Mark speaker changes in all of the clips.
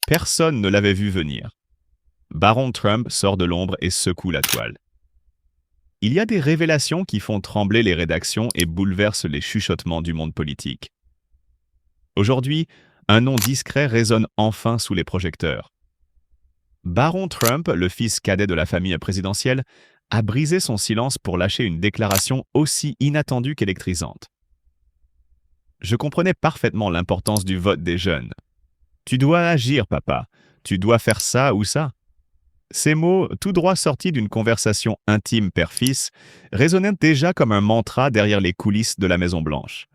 Speaker 1: Personne ne l'avait vu venir. Baron Trump sort de l'ombre et secoue la toile. Il y a des révélations qui font trembler les rédactions et bouleversent les chuchotements du monde politique. Aujourd'hui, un nom discret résonne enfin sous les projecteurs. Baron Trump, le fils cadet de la famille présidentielle, a brisé son silence pour lâcher une déclaration aussi inattendue qu'électrisante. Je comprenais parfaitement l'importance du vote des jeunes. « Tu dois agir, papa. Tu dois faire ça ou ça. » Ces mots, tout droit sortis d'une conversation intime père-fils, résonnaient déjà comme un mantra derrière les coulisses de la Maison-Blanche.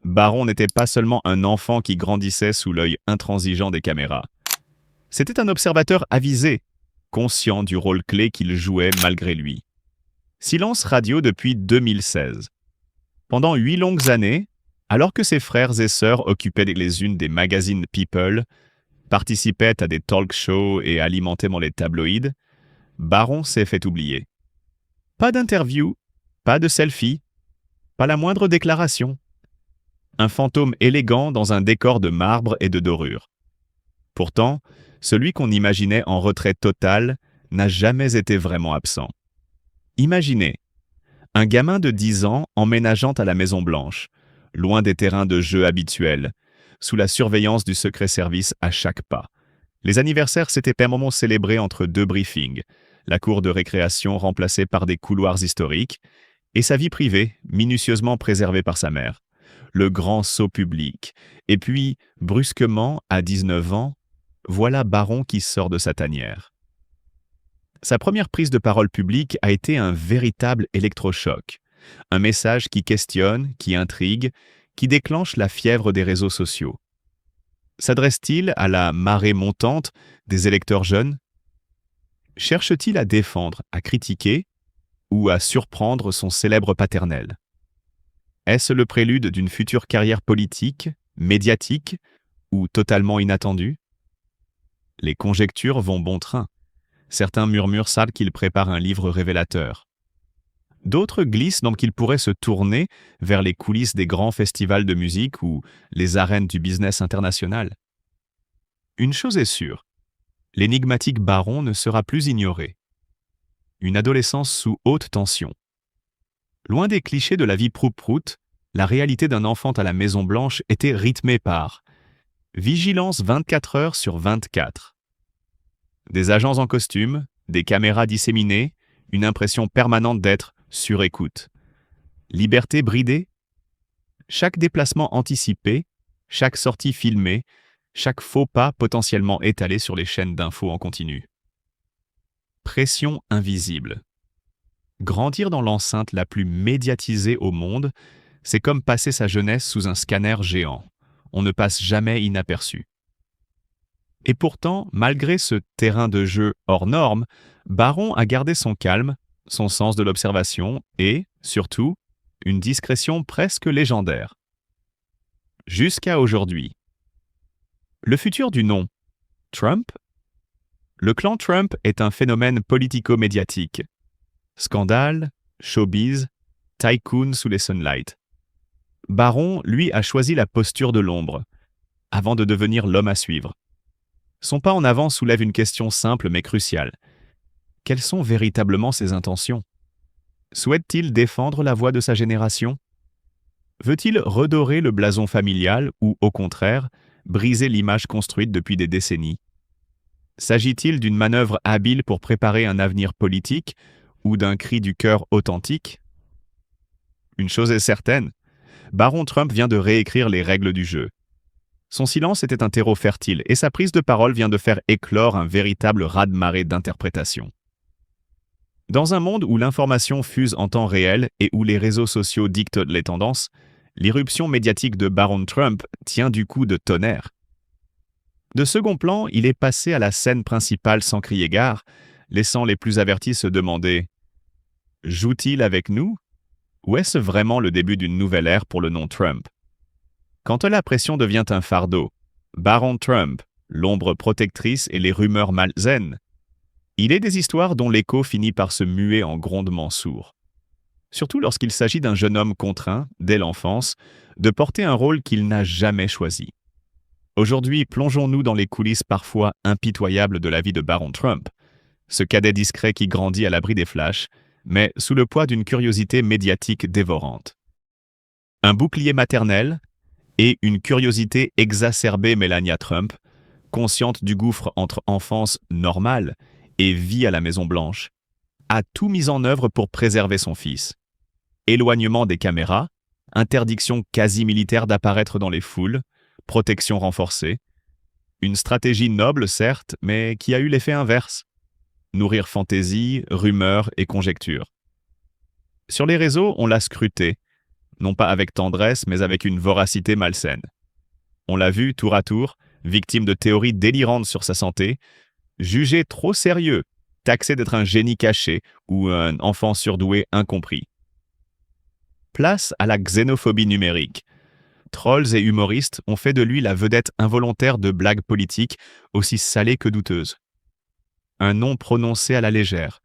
Speaker 1: Baron n'était pas seulement un enfant qui grandissait sous l'œil intransigeant des caméras. C'était un observateur avisé, conscient du rôle clé qu'il jouait malgré lui. Silence radio depuis 2016. Pendant 8 longues années, alors que ses frères et sœurs occupaient les unes des magazines People, participaient à des talk shows et alimentaient les tabloïds, Baron s'est fait oublier. Pas d'interview, pas de selfie, pas la moindre déclaration. Un fantôme élégant dans un décor de marbre et de dorure. Pourtant, celui qu'on imaginait en retrait total n'a jamais été vraiment absent. Imaginez, un gamin de 10 ans emménageant à la Maison-Blanche, loin des terrains de jeu habituels, sous la surveillance du secret service à chaque pas. Les anniversaires s'étaient par moments célébrés entre 2 briefings, la cour de récréation remplacée par des couloirs historiques, et sa vie privée minutieusement préservée par sa mère. Le grand saut public. Et puis, brusquement, à 19 ans, voilà Baron qui sort de sa tanière. Sa première prise de parole publique a été un véritable électrochoc. Un message qui questionne, qui intrigue, qui déclenche la fièvre des réseaux sociaux. S'adresse-t-il à la marée montante des électeurs jeunes? Cherche-t-il à défendre, à critiquer ou à surprendre son célèbre paternel? Est-ce le prélude d'une future carrière politique, médiatique ou totalement inattendue? Les conjectures vont bon train. Certains murmurent savent qu'il prépare un livre révélateur. D'autres glissent donc qu'il pourrait se tourner vers les coulisses des grands festivals de musique ou les arènes du business international. Une chose est sûre, l'énigmatique Baron ne sera plus ignoré. Une adolescence sous haute tension. Loin des clichés de la vie prout-prout, la réalité d'un enfant à la Maison-Blanche était rythmée par vigilance 24 heures sur 24. Des agents en costume, des caméras disséminées, une impression permanente d'être sur écoute. Liberté bridée? Chaque déplacement anticipé, chaque sortie filmée, chaque faux pas potentiellement étalé sur les chaînes d'infos en continu. Pression invisible. Grandir dans l'enceinte la plus médiatisée au monde, c'est comme passer sa jeunesse sous un scanner géant. On ne passe jamais inaperçu. Et pourtant, malgré ce terrain de jeu hors norme, Baron a gardé son calme, son sens de l'observation et, surtout, une discrétion presque légendaire. Jusqu'à aujourd'hui. Le futur du nom, Trump? Le clan Trump est un phénomène politico-médiatique. Scandale, showbiz, tycoon sous les sunlights. Baron, lui, a choisi la posture de l'ombre, avant de devenir l'homme à suivre. Son pas en avant soulève une question simple mais cruciale. Quelles sont véritablement ses intentions? Souhaite-t-il défendre la voix de sa génération? Veut-il redorer le blason familial ou, au contraire, briser l'image construite depuis des décennies? S'agit-il d'une manœuvre habile pour préparer un avenir politique ou d'un cri du cœur authentique? Une chose est certaine, Baron Trump vient de réécrire les règles du jeu. Son silence était un terreau fertile et sa prise de parole vient de faire éclore un véritable raz-de-marée d'interprétations. Dans un monde où l'information fuse en temps réel et où les réseaux sociaux dictent les tendances, l'irruption médiatique de Baron Trump tient du coup de tonnerre. De second plan, il est passé à la scène principale sans crier gare, laissant les plus avertis se demander « Joue-t-il avec nous ? Ou est-ce vraiment le début d'une nouvelle ère pour le nom Trump ?» Quand la pression devient un fardeau, Baron Trump, l'ombre protectrice et les rumeurs malsaines, il est des histoires dont l'écho finit par se muer en grondements sourds. Surtout lorsqu'il s'agit d'un jeune homme contraint, dès l'enfance, de porter un rôle qu'il n'a jamais choisi. Aujourd'hui, plongeons-nous dans les coulisses parfois impitoyables de la vie de Baron Trump, ce cadet discret qui grandit à l'abri des flashs, mais sous le poids d'une curiosité médiatique dévorante. Un bouclier maternel et une curiosité exacerbée Melania Trump, consciente du gouffre entre enfance normale et vie à la Maison-Blanche, a tout mis en œuvre pour préserver son fils. Éloignement des caméras, interdiction quasi militaire d'apparaître dans les foules, protection renforcée. Une stratégie noble, certes, mais qui a eu l'effet inverse. Nourrir fantaisie, rumeurs et conjectures. Sur les réseaux, on l'a scruté, non pas avec tendresse, mais avec une voracité malsaine. On l'a vu tour à tour, victime de théories délirantes sur sa santé, jugé trop sérieux, taxé d'être un génie caché ou un enfant surdoué incompris. Place à la xénophobie numérique. Trolls et humoristes ont fait de lui la vedette involontaire de blagues politiques aussi salées que douteuses. Un nom prononcé à la légère,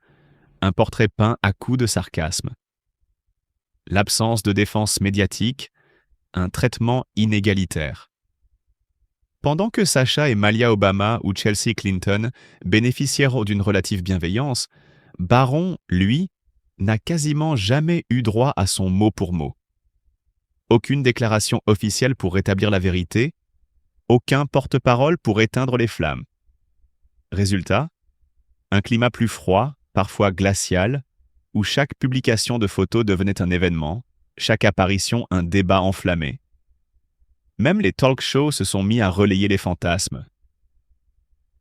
Speaker 1: un portrait peint à coups de sarcasme. L'absence de défense médiatique, un traitement inégalitaire. Pendant que Sacha et Malia Obama ou Chelsea Clinton bénéficièrent d'une relative bienveillance, Baron, lui, n'a quasiment jamais eu droit à son mot pour mot. Aucune déclaration officielle pour rétablir la vérité, aucun porte-parole pour éteindre les flammes. Résultat, un climat plus froid, parfois glacial, où chaque publication de photos devenait un événement, chaque apparition un débat enflammé. Même les talk shows se sont mis à relayer les fantasmes.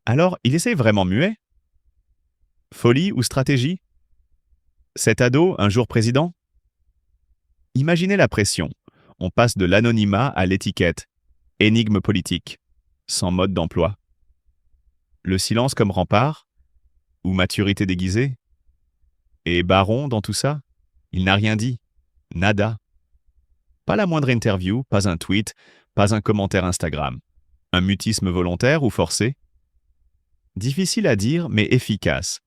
Speaker 1: Alors, il essaie vraiment muet? Folie ou stratégie? Cet ado, un jour président? Imaginez la pression. On passe de l'anonymat à l'étiquette. Énigme politique. Sans mode d'emploi. Le silence comme rempart? Ou maturité déguisée? Et Baron dans tout ça? Il n'a rien dit. Nada. Pas la moindre interview, pas un tweet, pas un commentaire Instagram. Un mutisme volontaire ou forcé? Difficile à dire, mais efficace.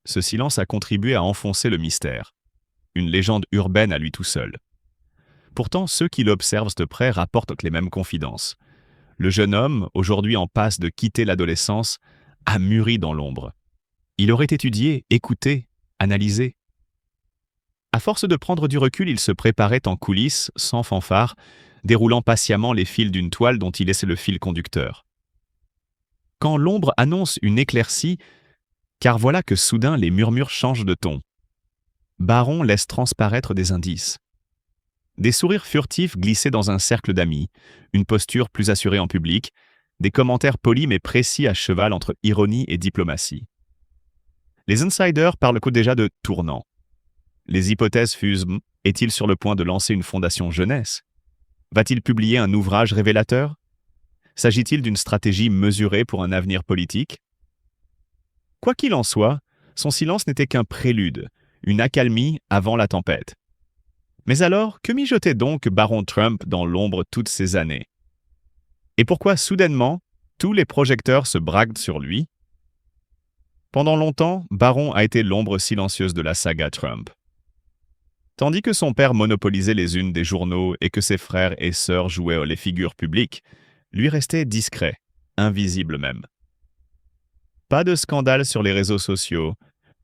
Speaker 1: Ce silence a contribué à enfoncer le mystère. Une légende urbaine à lui tout seul. Pourtant, ceux qui l'observent de près rapportent les mêmes confidences. Le jeune homme, aujourd'hui en passe de quitter l'adolescence, a mûri dans l'ombre. Il aurait étudié, écouté, analysé. À force de prendre du recul, il se préparait en coulisses, sans fanfare, déroulant patiemment les fils d'une toile dont il laissait le fil conducteur. Quand l'ombre annonce une éclaircie, car voilà que soudain les murmures changent de ton. Baron laisse transparaître des indices. Des sourires furtifs glissés dans un cercle d'amis, une posture plus assurée en public, des commentaires polis mais précis à cheval entre ironie et diplomatie. Les insiders parlent déjà de tournant. Les hypothèses fusent. Est-il sur le point de lancer une fondation jeunesse? Va-t-il publier un ouvrage révélateur? S'agit-il d'une stratégie mesurée pour un avenir politique? Quoi qu'il en soit, son silence n'était qu'un prélude, une accalmie avant la tempête. Mais alors, que mijotait donc Baron Trump dans l'ombre toutes ces années? Et pourquoi soudainement, tous les projecteurs se braquent sur lui? Pendant longtemps, Baron a été l'ombre silencieuse de la saga Trump. Tandis que son père monopolisait les unes des journaux et que ses frères et sœurs jouaient les figures publiques, lui restait discret, invisible même. Pas de scandale sur les réseaux sociaux,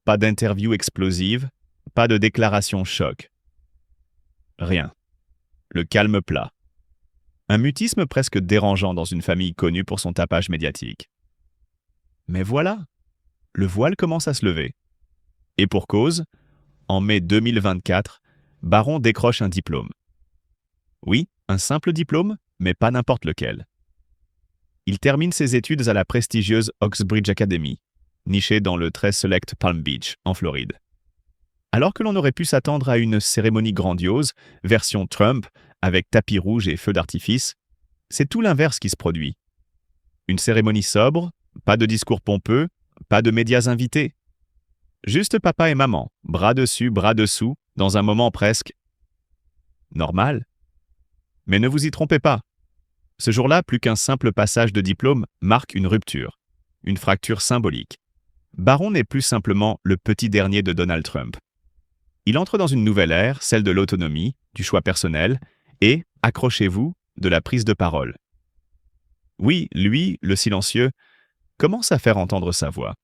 Speaker 1: pas d'interviews explosives, pas de déclarations choc. Rien. Le calme plat. Un mutisme presque dérangeant dans une famille connue pour son tapage médiatique. Mais voilà, le voile commence à se lever. Et pour cause, en mai 2024, Baron décroche un diplôme. Oui, un simple diplôme, mais pas n'importe lequel. Il termine ses études à la prestigieuse Oxbridge Academy, nichée dans le très select Palm Beach, en Floride. Alors que l'on aurait pu s'attendre à une cérémonie grandiose, version Trump, avec tapis rouge et feux d'artifice, c'est tout l'inverse qui se produit. Une cérémonie sobre, pas de discours pompeux, pas de médias invités. Juste papa et maman, bras dessus, bras dessous, dans un moment presque normal. Mais ne vous y trompez pas. Ce jour-là, plus qu'un simple passage de diplôme marque une rupture, une fracture symbolique. Baron n'est plus simplement le petit dernier de Donald Trump. Il entre dans une nouvelle ère, celle de l'autonomie, du choix personnel et, accrochez-vous, de la prise de parole. Oui, lui, le silencieux, commence à faire entendre sa voix,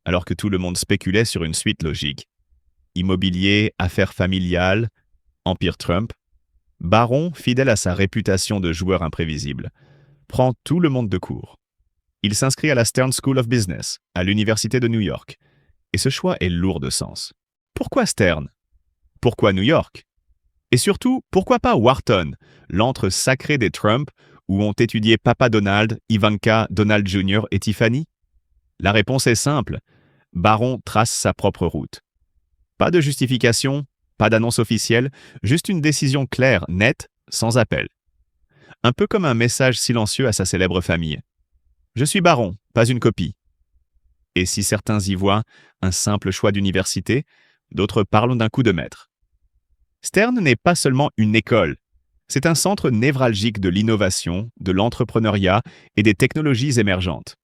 Speaker 1: alors que tout le monde spéculait sur une suite logique. Immobilier, affaires familiales, empire Trump, Barron, fidèle à sa réputation de joueur imprévisible, prend tout le monde de court. Il s'inscrit à la Stern School of Business, à l'Université de New York. Et ce choix est lourd de sens. Pourquoi Stern? Pourquoi New York? Et surtout, pourquoi pas Wharton, l'antre sacré des Trump, où ont étudié Papa Donald, Ivanka, Donald Jr. et Tiffany? La réponse est simple. Barron trace sa propre route. Pas de justification, pas d'annonce officielle, juste une décision claire, nette, sans appel. Un peu comme un message silencieux à sa célèbre famille. Je suis Barron, pas une copie. Et si certains y voient un simple choix d'université, d'autres parlent d'un coup de maître. Stern n'est pas seulement une école, c'est un centre névralgique de l'innovation, de l'entrepreneuriat et des technologies émergentes.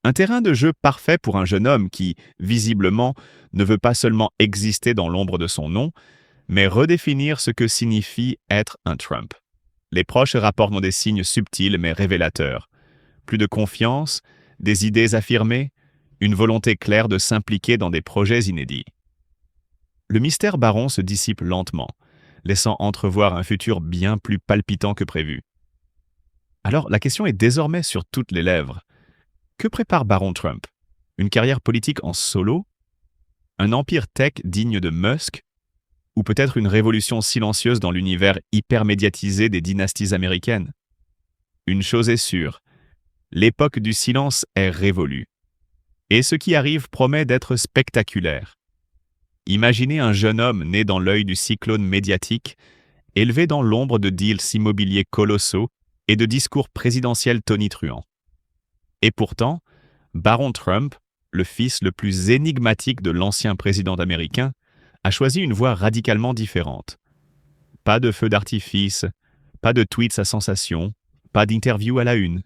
Speaker 1: Un terrain de jeu parfait pour un jeune homme qui, visiblement, ne veut pas seulement exister dans l'ombre de son nom, mais redéfinir ce que signifie être un Trump. Les proches rapportent des signes subtils mais révélateurs. Plus de confiance, des idées affirmées, une volonté claire de s'impliquer dans des projets inédits. Le mystère Barron se dissipe lentement, laissant entrevoir un futur bien plus palpitant que prévu. Alors la question est désormais sur toutes les lèvres. Que prépare Barron Trump? Une carrière politique en solo? Un empire tech digne de Musk? Ou peut-être une révolution silencieuse dans l'univers hyper médiatisé des dynasties américaines? Une chose est sûre, l'époque du silence est révolue. Et ce qui arrive promet d'être spectaculaire. Imaginez un jeune homme né dans l'œil du cyclone médiatique, élevé dans l'ombre de deals immobiliers colossaux et de discours présidentiels tonitruants. Et pourtant, Barron Trump, le fils le plus énigmatique de l'ancien président américain, a choisi une voie radicalement différente. Pas de feu d'artifice, pas de tweets à sensation, pas d'interview à la une.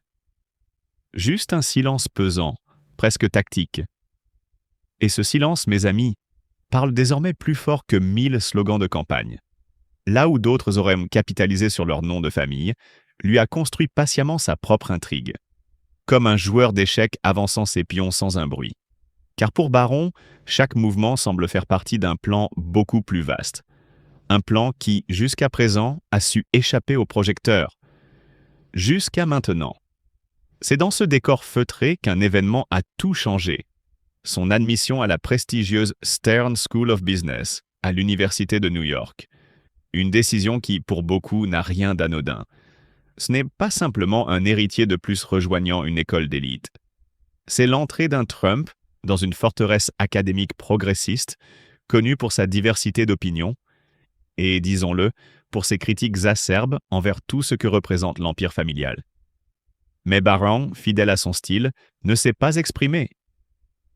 Speaker 1: Juste un silence pesant, presque tactique. Et ce silence, mes amis, parle désormais plus fort que 1000 slogans de campagne. Là où d'autres auraient capitalisé sur leur nom de famille, lui a construit patiemment sa propre intrigue. Comme un joueur d'échecs avançant ses pions sans un bruit. Car pour Barron, chaque mouvement semble faire partie d'un plan beaucoup plus vaste. Un plan qui, jusqu'à présent, a su échapper aux projecteurs. Jusqu'à maintenant. C'est dans ce décor feutré qu'un événement a tout changé. Son admission à la prestigieuse Stern School of Business, à l'Université de New York. Une décision qui, pour beaucoup, n'a rien d'anodin. Ce n'est pas simplement un héritier de plus rejoignant une école d'élite. C'est l'entrée d'un Trump dans une forteresse académique progressiste, connue pour sa diversité d'opinions, et, disons-le, pour ses critiques acerbes envers tout ce que représente l'empire familial. Mais Barron, fidèle à son style, ne s'est pas exprimé.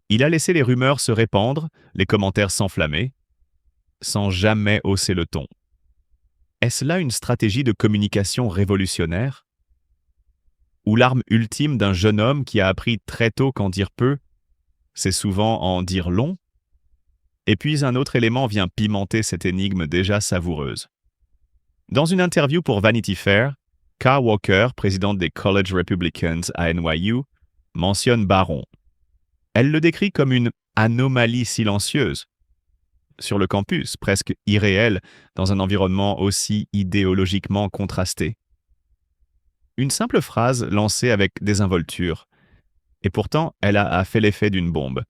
Speaker 1: Il a laissé les rumeurs se répandre, les commentaires s'enflammer, sans jamais hausser le ton. Est-ce là une stratégie de communication révolutionnaire? Ou l'arme ultime d'un jeune homme qui a appris très tôt qu'en dire peu, c'est souvent en dire long? Et puis un autre élément vient pimenter cette énigme déjà savoureuse. Dans une interview pour Vanity Fair, Kara Walker, présidente des College Republicans à NYU, mentionne Barron. Elle le décrit comme une anomalie silencieuse. Sur le campus, presque irréel, dans un environnement aussi idéologiquement contrasté. Une simple phrase lancée avec désinvolture. Et pourtant, elle a fait l'effet d'une bombe.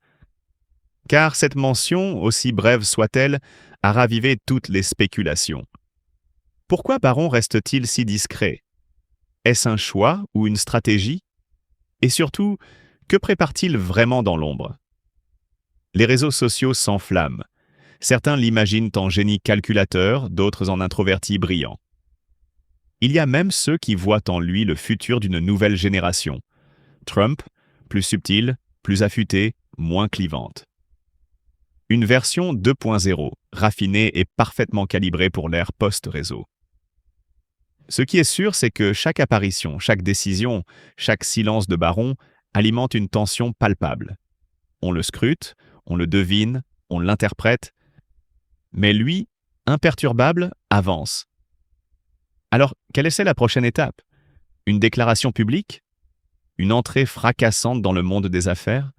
Speaker 1: Car cette mention, aussi brève soit-elle, a ravivé toutes les spéculations. Pourquoi Barron reste-t-il si discret? Est-ce un choix ou une stratégie? Et surtout, que prépare-t-il vraiment dans l'ombre? Les réseaux sociaux s'enflamment. Certains l'imaginent en génie calculateur, d'autres en introverti brillant. Il y a même ceux qui voient en lui le futur d'une nouvelle génération. Trump, plus subtile, plus affûtée, moins clivante. Une version 2.0, raffinée et parfaitement calibrée pour l'ère post-réseau. Ce qui est sûr, c'est que chaque apparition, chaque décision, chaque silence de Barron alimente une tension palpable. On le scrute, on le devine, on l'interprète, mais lui, imperturbable, avance. Alors, quelle est la prochaine étape? Une déclaration publique? Une entrée fracassante dans le monde des affaires?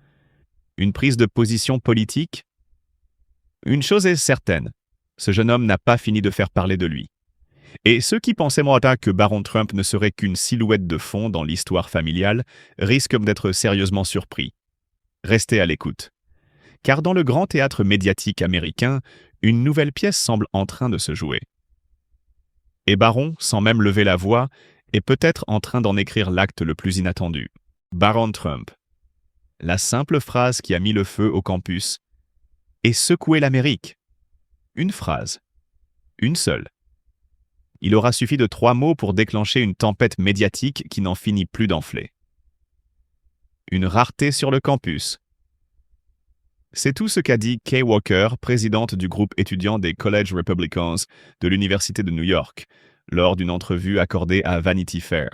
Speaker 1: Une prise de position politique? Une chose est certaine, ce jeune homme n'a pas fini de faire parler de lui. Et ceux qui pensaient moi que Baron Trump ne serait qu'une silhouette de fond dans l'histoire familiale risquent d'être sérieusement surpris. Restez à l'écoute. Car dans le grand théâtre médiatique américain, une nouvelle pièce semble en train de se jouer. Et Baron, sans même lever la voix, est peut-être en train d'en écrire l'acte le plus inattendu. Baron Trump. La simple phrase qui a mis le feu au campus et secoué l'Amérique. Une phrase. Une seule. Il aura suffi de 3 mots pour déclencher une tempête médiatique qui n'en finit plus d'enfler. Une rareté sur le campus. C'est tout ce qu'a dit Kay Walker, présidente du groupe étudiant des College Republicans de l'Université de New York, lors d'une entrevue accordée à Vanity Fair.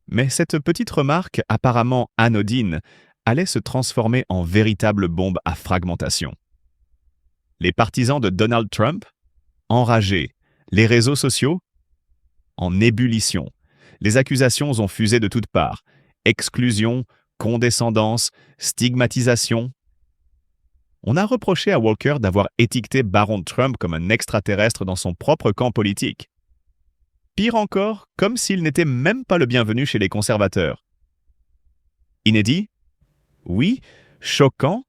Speaker 1: Mais cette petite remarque, apparemment anodine, allait se transformer en véritable bombe à fragmentation. Les partisans de Donald Trump, enragés, les réseaux sociaux, en ébullition. Les accusations ont fusé de toutes parts. Exclusion, condescendance, stigmatisation. On a reproché à Walker d'avoir étiqueté Baron Trump comme un extraterrestre dans son propre camp politique. Pire encore, comme s'il n'était même pas le bienvenu chez les conservateurs. Inédit? Oui. Choquant?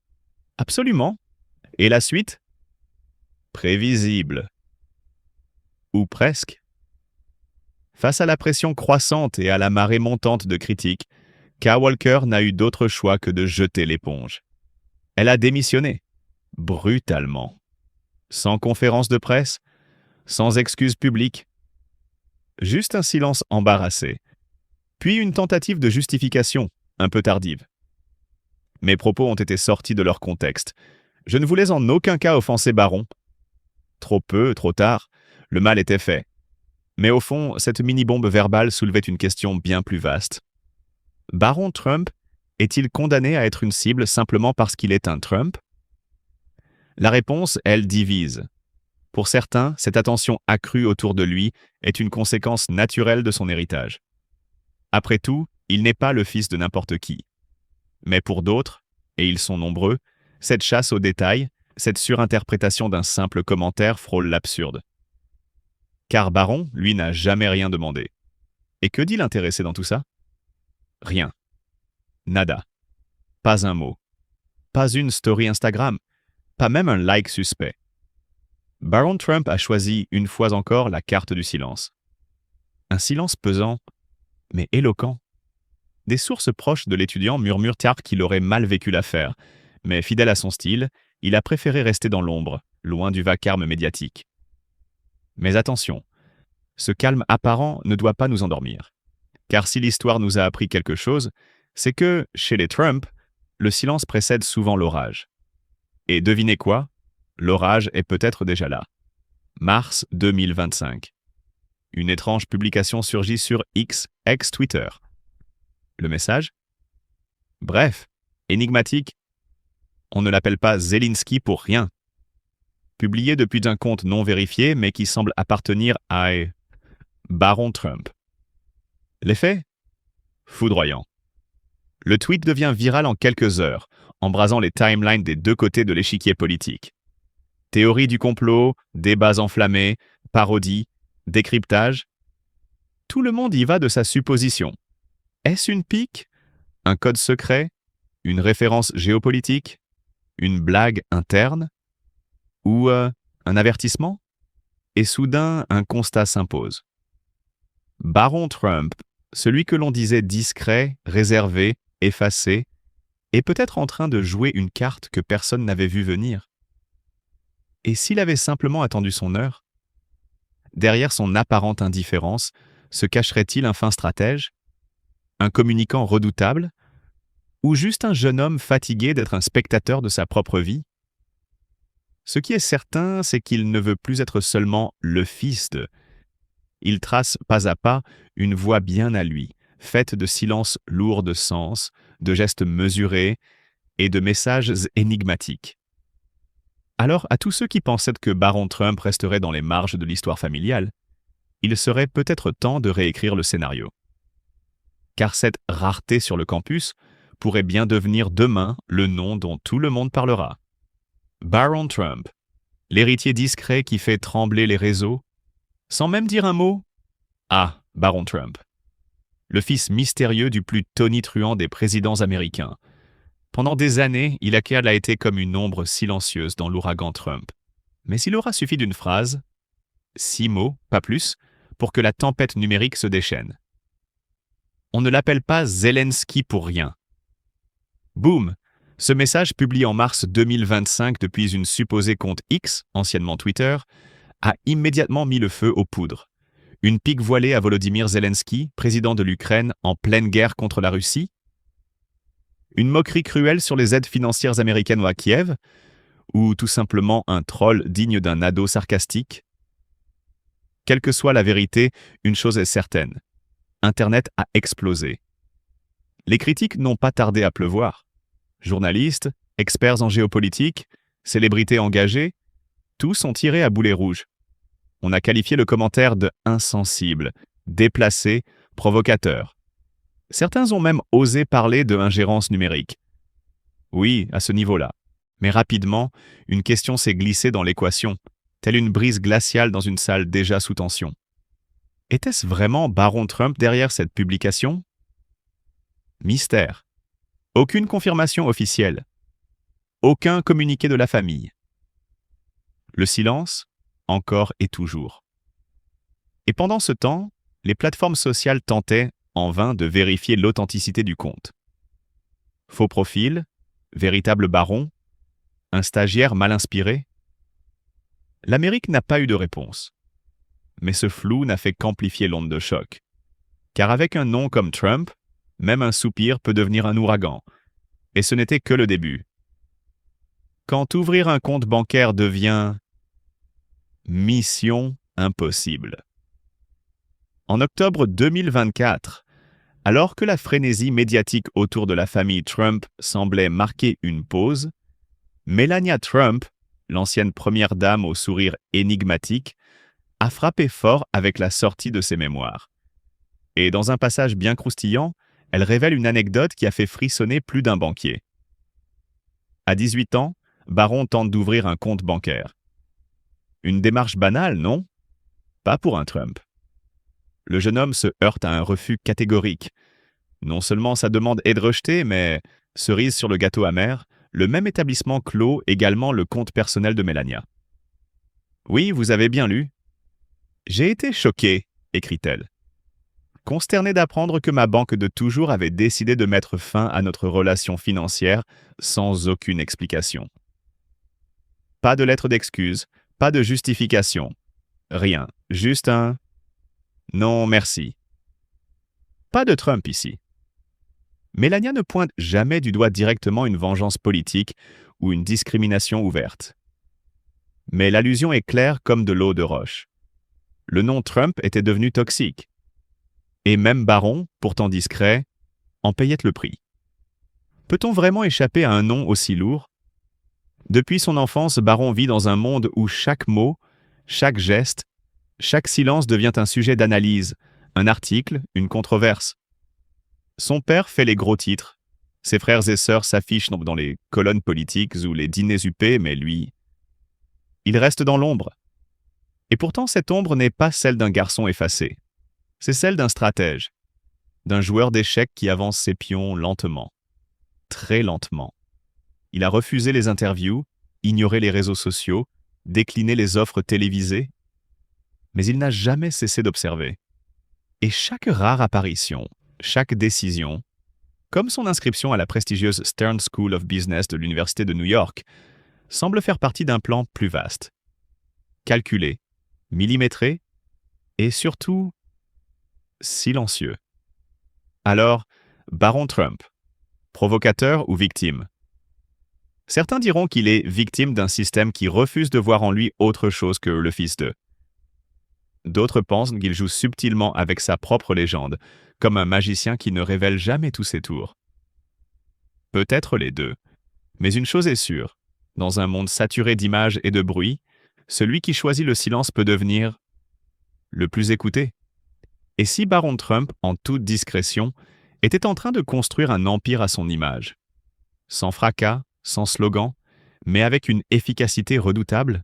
Speaker 1: Absolument. Et la suite? Prévisible. Ou presque. Face à la pression croissante et à la marée montante de critiques, Kay Walker n'a eu d'autre choix que de jeter l'éponge. Elle a démissionné, brutalement, sans conférence de presse, sans excuses publiques. Juste un silence embarrassé, puis une tentative de justification, un peu tardive. Mes propos ont été sortis de leur contexte. Je ne voulais en aucun cas offenser Baron. Trop peu, trop tard, le mal était fait. Mais au fond, cette mini-bombe verbale soulevait une question bien plus vaste. Baron Trump est-il condamné à être une cible simplement parce qu'il est un Trump? La réponse, elle, divise. Pour certains, cette attention accrue autour de lui est une conséquence naturelle de son héritage. Après tout, il n'est pas le fils de n'importe qui. Mais pour d'autres, et ils sont nombreux, cette chasse aux détails, cette surinterprétation d'un simple commentaire frôle l'absurde. Car Baron, lui, n'a jamais rien demandé. Et que dit l'intéressé dans tout ça? Rien. Nada. Pas un mot. Pas une story Instagram. Pas même un like suspect. Baron Trump a choisi une fois encore la carte du silence. Un silence pesant, mais éloquent. Des sources proches de l'étudiant murmurent qu'il aurait mal vécu l'affaire, mais fidèle à son style, il a préféré rester dans l'ombre, loin du vacarme médiatique. Mais attention, ce calme apparent ne doit pas nous endormir. Car si l'histoire nous a appris quelque chose, c'est que, chez les Trump, le silence précède souvent l'orage. Et devinez quoi? L'orage est peut-être déjà là. Mars 2025. Une étrange publication surgit sur X, ex-Twitter. Le message? Bref, énigmatique. On ne l'appelle pas Zelensky pour rien. Publié depuis un compte non vérifié, mais qui semble appartenir à Baron Trump. L'effet? Foudroyant. Le tweet devient viral en quelques heures, embrasant les timelines des deux côtés de l'échiquier politique. Théorie du complot, débats enflammés, parodies, décryptage. Tout le monde y va de sa supposition. Est-ce une pique? Un code secret? Une référence géopolitique? Une blague interne? Ou un avertissement? Et soudain, un constat s'impose. Baron Trump, celui que l'on disait discret, réservé, effacé, est peut-être en train de jouer une carte que personne n'avait vue venir. Et s'il avait simplement attendu son heure? Derrière son apparente indifférence, se cacherait-il un fin stratège? Un communicant redoutable? Ou juste un jeune homme fatigué d'être un spectateur de sa propre vie? Ce qui est certain, c'est qu'il ne veut plus être seulement le fils de. Il trace pas à pas une voie bien à lui, faite de silences lourds de sens, de gestes mesurés et de messages énigmatiques. Alors, à tous ceux qui pensaient que Baron Trump resterait dans les marges de l'histoire familiale, il serait peut-être temps de réécrire le scénario. Car cette rareté sur le campus pourrait bien devenir demain le nom dont tout le monde parlera. Baron Trump, l'héritier discret qui fait trembler les réseaux, sans même dire un mot. Ah, Baron Trump. Le fils mystérieux du plus tonitruant des présidents américains. Pendant des années, Ilakal a été comme une ombre silencieuse dans l'ouragan Trump. Mais il aura suffi d'une phrase, 6 mots, pas plus, pour que la tempête numérique se déchaîne. On ne l'appelle pas Zelensky pour rien. Boum! Ce message, publié en mars 2025 depuis une supposée compte X, anciennement Twitter, a immédiatement mis le feu aux poudres. Une pique voilée à Volodymyr Zelensky, président de l'Ukraine en pleine guerre contre la Russie? Une moquerie cruelle sur les aides financières américaines à Kiev? Ou tout simplement un troll digne d'un ado sarcastique? Quelle que soit la vérité, une chose est certaine. Internet a explosé. Les critiques n'ont pas tardé à pleuvoir. Journalistes, experts en géopolitique, célébrités engagées, tous ont tiré à boulet rouge. On a qualifié le commentaire de insensible, déplacé, provocateur. Certains ont même osé parler de ingérence numérique. Oui, à ce niveau-là. Mais rapidement, une question s'est glissée dans l'équation, telle une brise glaciale dans une salle déjà sous tension. Était-ce vraiment Baron Trump derrière cette publication? Mystère. Aucune confirmation officielle. Aucun communiqué de la famille. Le silence, encore et toujours. Et pendant ce temps, les plateformes sociales tentaient, en vain, de vérifier l'authenticité du compte. Faux profil, véritable baron, un stagiaire mal inspiré? L'Amérique n'a pas eu de réponse. Mais ce flou n'a fait qu'amplifier l'onde de choc. Car avec un nom comme Trump, même un soupir peut devenir un ouragan. Et ce n'était que le début. Quand ouvrir un compte bancaire devient mission impossible. En octobre 2024, alors que la frénésie médiatique autour de la famille Trump semblait marquer une pause, Melania Trump, l'ancienne première dame au sourire énigmatique, a frappé fort avec la sortie de ses mémoires. Et dans un passage bien croustillant, elle révèle une anecdote qui a fait frissonner plus d'un banquier. À 18 ans, Baron tente d'ouvrir un compte bancaire. Une démarche banale, non? Pas pour un Trump. Le jeune homme se heurte à un refus catégorique. Non seulement sa demande est rejetée, mais, cerise sur le gâteau amer, le même établissement clôt également le compte personnel de Melania. Oui, vous avez bien lu. J'ai été choquée, écrit-elle. Consternée d'apprendre que ma banque de toujours avait décidé de mettre fin à notre relation financière sans aucune explication. Pas de lettre d'excuse, pas de justification. Rien, juste un « non, merci ». Pas de Trump ici. Melania ne pointe jamais du doigt directement une vengeance politique ou une discrimination ouverte. Mais l'allusion est claire comme de l'eau de roche. Le nom Trump était devenu toxique. Et même Baron, pourtant discret, en payait le prix. Peut-on vraiment échapper à un nom aussi lourd? Depuis son enfance, Baron vit dans un monde où chaque mot, chaque geste, chaque silence devient un sujet d'analyse, un article, une controverse. Son père fait les gros titres. Ses frères et sœurs s'affichent dans les colonnes politiques ou les dîners huppés, mais lui, il reste dans l'ombre. Et pourtant, cette ombre n'est pas celle d'un garçon effacé. C'est celle d'un stratège, d'un joueur d'échecs qui avance ses pions lentement, très lentement. Il a refusé les interviews, ignoré les réseaux sociaux, décliné les offres télévisées, mais il n'a jamais cessé d'observer. Et chaque rare apparition, chaque décision, comme son inscription à la prestigieuse Stern School of Business de l'Université de New York, semble faire partie d'un plan plus vaste. Calculé, millimétré, et surtout silencieux. Alors, Baron Trump, provocateur ou victime? Certains diront qu'il est victime d'un système qui refuse de voir en lui autre chose que le fils d'eux. D'autres pensent qu'il joue subtilement avec sa propre légende, comme un magicien qui ne révèle jamais tous ses tours. Peut-être les deux. Mais une chose est sûre, dans un monde saturé d'images et de bruit, celui qui choisit le silence peut devenir le plus écouté. Et si Baron Trump, en toute discrétion, était en train de construire un empire à son image, sans fracas, sans slogan, mais avec une efficacité redoutable?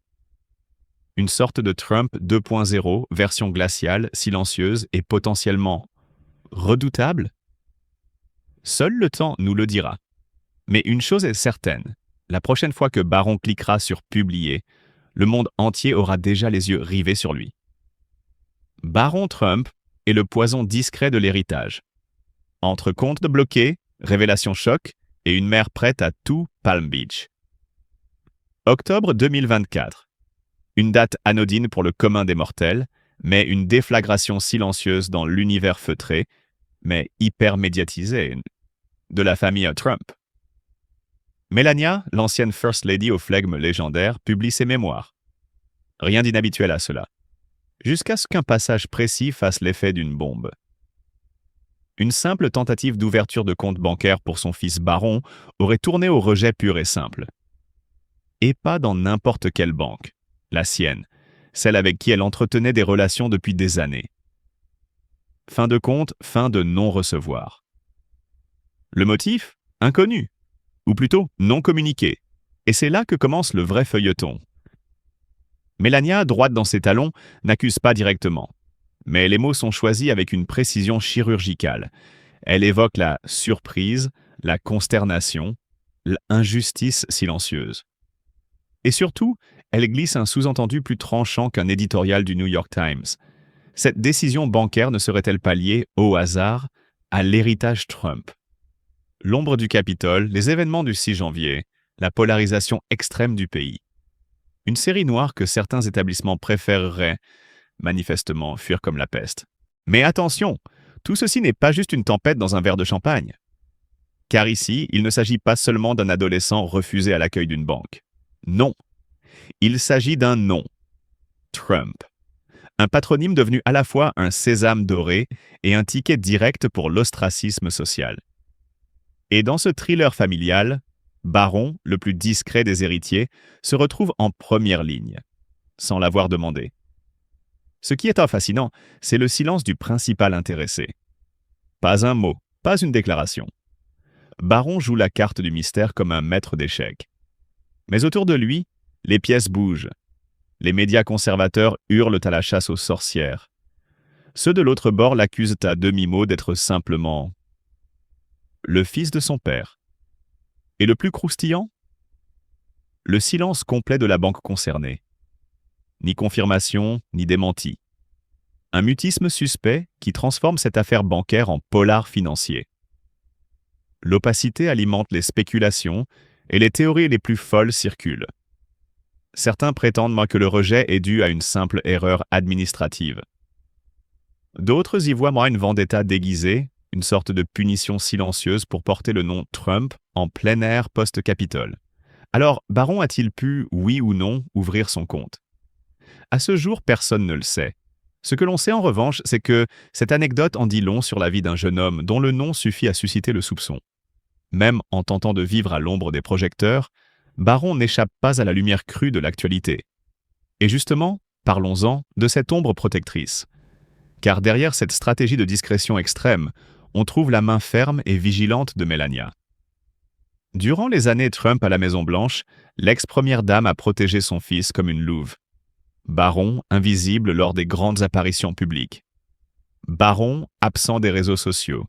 Speaker 1: Une sorte de Trump 2.0, version glaciale, silencieuse et potentiellement redoutable? Seul le temps nous le dira. Mais une chose est certaine, la prochaine fois que Baron cliquera sur Publier, le monde entier aura déjà les yeux rivés sur lui. Baron Trump est le poison discret de l'héritage. Entre comptes de bloqués, révélations choc et une mère prête à tout Palm Beach. Octobre 2024. Une date anodine pour le commun des mortels, mais une déflagration silencieuse dans l'univers feutré, mais hyper médiatisé, de la famille Trump. Melania, l'ancienne First Lady au flegme légendaire, publie ses mémoires. Rien d'inhabituel à cela. Jusqu'à ce qu'un passage précis fasse l'effet d'une bombe. Une simple tentative d'ouverture de compte bancaire pour son fils Baron aurait tourné au rejet pur et simple. Et pas dans n'importe quelle banque, la sienne, celle avec qui elle entretenait des relations depuis des années. Fin de compte, fin de non-recevoir. Le motif? Inconnu. Ou plutôt non communiqué. Et c'est là que commence le vrai feuilleton. Melania, droite dans ses talons, n'accuse pas directement. Mais les mots sont choisis avec une précision chirurgicale. Elle évoque la surprise, la consternation, l'injustice silencieuse. Et surtout, elle glisse un sous-entendu plus tranchant qu'un éditorial du New York Times. Cette décision bancaire ne serait-elle pas liée, au hasard, à l'héritage Trump? L'ombre du Capitole, les événements du 6 janvier, la polarisation extrême du pays. Une série noire que certains établissements préféreraient, manifestement, fuir comme la peste. Mais attention, tout ceci n'est pas juste une tempête dans un verre de champagne. Car ici, il ne s'agit pas seulement d'un adolescent refusé à l'accueil d'une banque. Non, il s'agit d'un nom. Trump. Un patronyme devenu à la fois un sésame doré et un ticket direct pour l'ostracisme social. Et dans ce thriller familial, Baron, le plus discret des héritiers, se retrouve en première ligne, sans l'avoir demandé. Ce qui est fascinant, c'est le silence du principal intéressé. Pas un mot, pas une déclaration. Baron joue la carte du mystère comme un maître d'échecs. Mais autour de lui, les pièces bougent. Les médias conservateurs hurlent à la chasse aux sorcières. Ceux de l'autre bord l'accusent à demi-mot d'être simplement le fils de son père. Et le plus croustillant? Le silence complet de la banque concernée. Ni confirmation, ni démenti. Un mutisme suspect qui transforme cette affaire bancaire en polar financier. L'opacité alimente les spéculations et les théories les plus folles circulent. Certains prétendent que le rejet est dû à une simple erreur administrative. D'autres y voient une vendetta déguisée, une sorte de punition silencieuse pour porter le nom Trump en plein air post-Capitole. Alors, Baron a-t-il pu, oui ou non, ouvrir son compte? À ce jour, personne ne le sait. Ce que l'on sait en revanche, c'est que cette anecdote en dit long sur la vie d'un jeune homme dont le nom suffit à susciter le soupçon. Même en tentant de vivre à l'ombre des projecteurs, Baron n'échappe pas à la lumière crue de l'actualité. Et justement, parlons-en de cette ombre protectrice. Car derrière cette stratégie de discrétion extrême, on trouve la main ferme et vigilante de Melania. Durant les années Trump à la Maison-Blanche, l'ex-première dame a protégé son fils comme une louve. Baron, invisible lors des grandes apparitions publiques. Baron, absent des réseaux sociaux.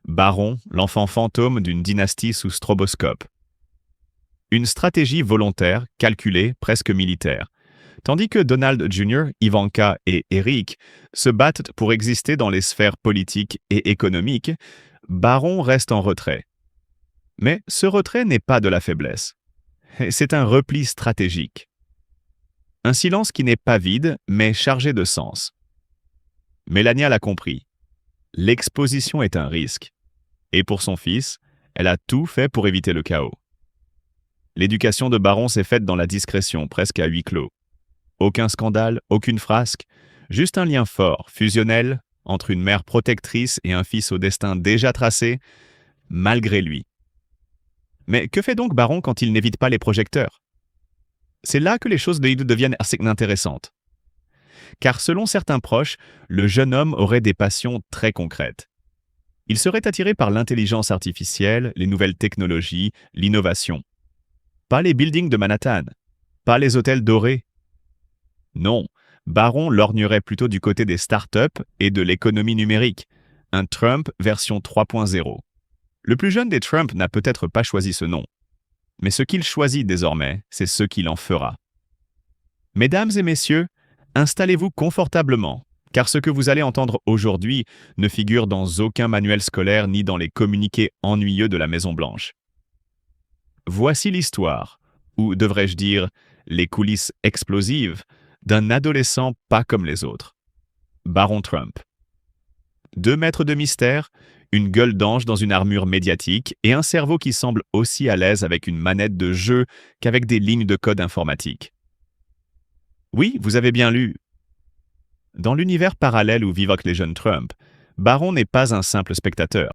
Speaker 1: Baron, l'enfant fantôme d'une dynastie sous stroboscope. Une stratégie volontaire, calculée, presque militaire. Tandis que Donald Jr., Ivanka et Eric se battent pour exister dans les sphères politiques et économiques, Baron reste en retrait. Mais ce retrait n'est pas de la faiblesse. C'est un repli stratégique. Un silence qui n'est pas vide, mais chargé de sens. Melania l'a compris. L'exposition est un risque. Et pour son fils, elle a tout fait pour éviter le chaos. L'éducation de Baron s'est faite dans la discrétion, presque à huis clos. Aucun scandale, aucune frasque, juste un lien fort, fusionnel, entre une mère protectrice et un fils au destin déjà tracé, malgré lui. Mais que fait donc Baron quand il n'évite pas les projecteurs? C'est là que les choses deviennent assez intéressantes. car selon certains proches, le jeune homme aurait des passions très concrètes. Il serait attiré par l'intelligence artificielle, les nouvelles technologies, l'innovation. Pas les buildings de Manhattan, pas les hôtels dorés. Non, Barron lorgnerait plutôt du côté des startups et de l'économie numérique, un Trump version 3.0. Le plus jeune des Trump n'a peut-être pas choisi ce nom, mais ce qu'il choisit désormais, c'est ce qu'il en fera. Mesdames et messieurs, installez-vous confortablement, car ce que vous allez entendre aujourd'hui ne figure dans aucun manuel scolaire ni dans les communiqués ennuyeux de la Maison-Blanche. Voici l'histoire, ou devrais-je dire, les coulisses explosives, d'un adolescent pas comme les autres. Barron Trump. 2 mètres de mystère, une gueule d'ange dans une armure médiatique et un cerveau qui semble aussi à l'aise avec une manette de jeu qu'avec des lignes de code informatique. Oui, vous avez bien lu. Dans l'univers parallèle où vivent les jeunes Trump, Barron n'est pas un simple spectateur.